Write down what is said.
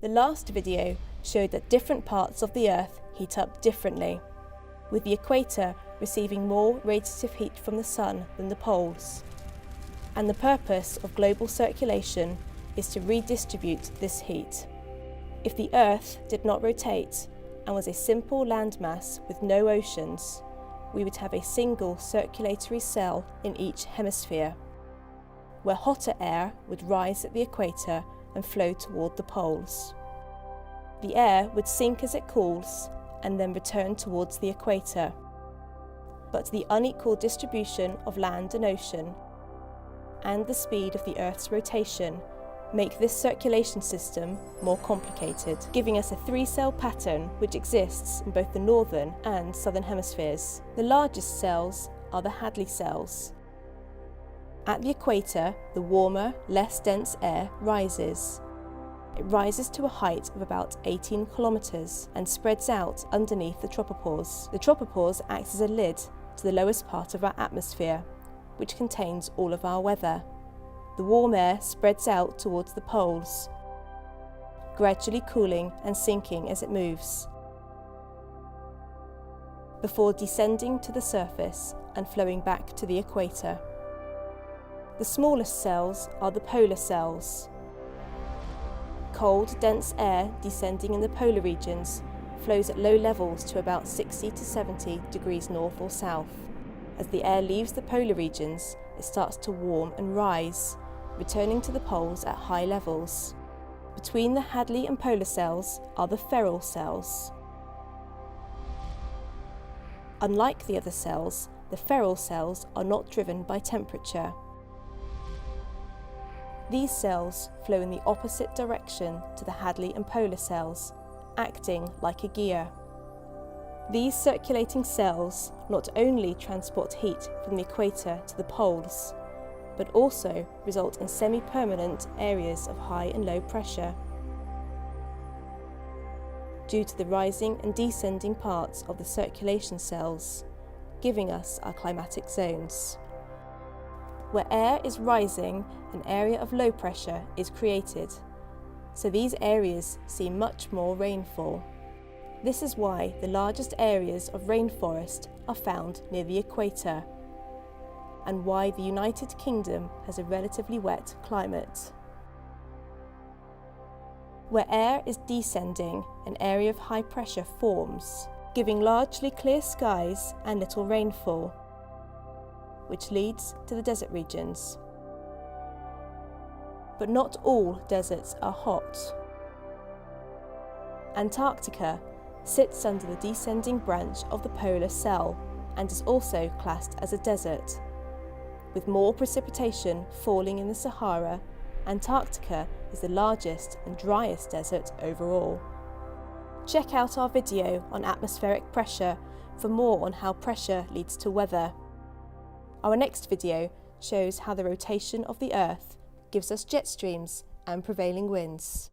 The last video showed that different parts of the Earth heat up differently, with the equator receiving more radiative heat from the sun than the poles. And the purpose of global circulation is to redistribute this heat. If the Earth did not rotate and was a simple landmass with no oceans, we would have a single circulatory cell in each hemisphere, where hotter air would rise at the equator and flow toward the poles. The air would sink as it cools and then return towards the equator. But the unequal distribution of land and ocean and the speed of the Earth's rotation make this circulation system more complicated, giving us a three-cell pattern which exists in both the northern and southern hemispheres. The largest cells are the Hadley cells. At the equator, the warmer, less dense air rises. It rises to a height of about 18 kilometres and spreads out underneath the tropopause. The tropopause acts as a lid to the lowest part of our atmosphere, which contains all of our weather. The warm air spreads out towards the poles, gradually cooling and sinking as it moves, before descending to the surface and flowing back to the equator. The smallest cells are the polar cells. Cold, dense air descending in the polar regions flows at low levels to about 60 to 70 degrees north or south. As the air leaves the polar regions, it starts to warm and rise, returning to the poles at high levels. Between the Hadley and polar cells are the ferrel cells. Unlike the other cells, the ferrel cells are not driven by temperature. These cells flow in the opposite direction to the Hadley and polar cells, acting like a gear. These circulating cells not only transport heat from the equator to the poles, but also result in semi-permanent areas of high and low pressure due to the rising and descending parts of the circulation cells, giving us our climatic zones. Where air is rising, an area of low pressure is created, so these areas see much more rainfall. This is why the largest areas of rainforest are found near the equator, and why the United Kingdom has a relatively wet climate. Where air is descending, an area of high pressure forms, giving largely clear skies and little rainfall, which leads to the desert regions. But not all deserts are hot. Antarctica sits under the descending branch of the polar cell and is also classed as a desert. With more precipitation falling in the Sahara, Antarctica is the largest and driest desert overall. Check out our video on atmospheric pressure for more on how pressure leads to weather. Our next video shows how the rotation of the Earth gives us jet streams and prevailing winds.